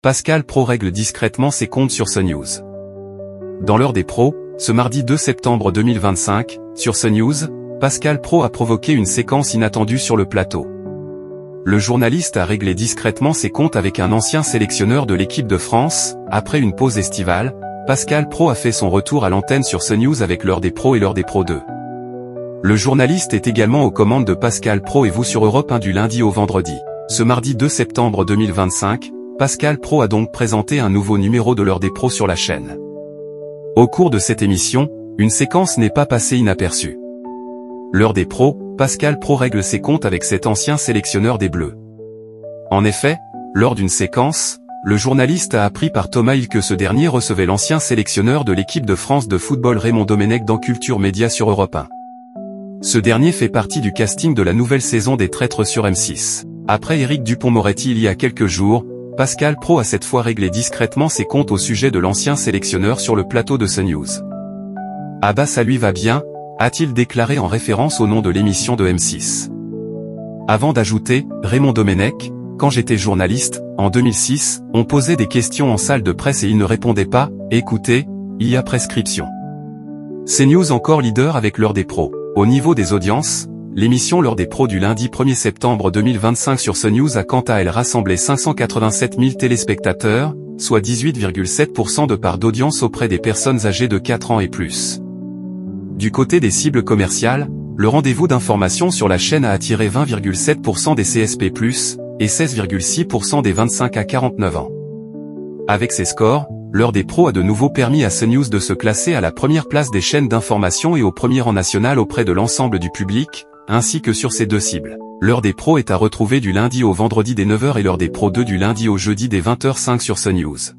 Pascal Pro règle discrètement ses comptes sur CNews. Dans l'heure des pros, ce mardi 2 septembre 2025, sur CNews, Pascal Pro a provoqué une séquence inattendue sur le plateau. Le journaliste a réglé discrètement ses comptes avec un ancien sélectionneur de l'équipe de France. Après une pause estivale, Pascal Pro a fait son retour à l'antenne sur CNews avec l'heure des pros et l'heure des pros 2. Le journaliste est également aux commandes de Pascal Pro et vous sur Europe 1 du lundi au vendredi. Ce mardi 2 septembre 2025, Pascal Pro a donc présenté un nouveau numéro de l'heure des pros sur la chaîne. Au cours de cette émission, une séquence n'est pas passée inaperçue. L'heure des pros, Pascal Pro règle ses comptes avec cet ancien sélectionneur des Bleus. En effet, lors d'une séquence, le journaliste a appris par Thomas Hill que ce dernier recevait l'ancien sélectionneur de l'équipe de France de football Raymond Domenech dans Culture Média sur Europe 1. Ce dernier fait partie du casting de la nouvelle saison des Traîtres sur M6. Après Éric Dupond-Moretti il y a quelques jours, Pascal Pro a cette fois réglé discrètement ses comptes au sujet de l'ancien sélectionneur sur le plateau de CNews. Ah bah ça lui va bien, a-t-il déclaré en référence au nom de l'émission de M6. Avant d'ajouter, Raymond Domenech, quand j'étais journaliste, en 2006, on posait des questions en salle de presse et il ne répondait pas, écoutez, il y a prescription. CNews encore leader avec l'heure des pros. Au niveau des audiences, l'émission L'heure des pros du lundi 1er septembre 2025 sur CNews a quant à elle rassemblé 587 000 téléspectateurs, soit 18,7% de part d'audience auprès des personnes âgées de 4 ans et plus. Du côté des cibles commerciales, le rendez-vous d'information sur la chaîne a attiré 20,7% des CSP+, et 16,6% des 25 à 49 ans. Avec ces scores, l'heure des pros a de nouveau permis à CNews de se classer à la première place des chaînes d'information et au premier rang national auprès de l'ensemble du public, ainsi que sur ces deux cibles. L'heure des pros est à retrouver du lundi au vendredi dès 9h et l'heure des pros 2 du lundi au jeudi dès 20h05 sur CNews.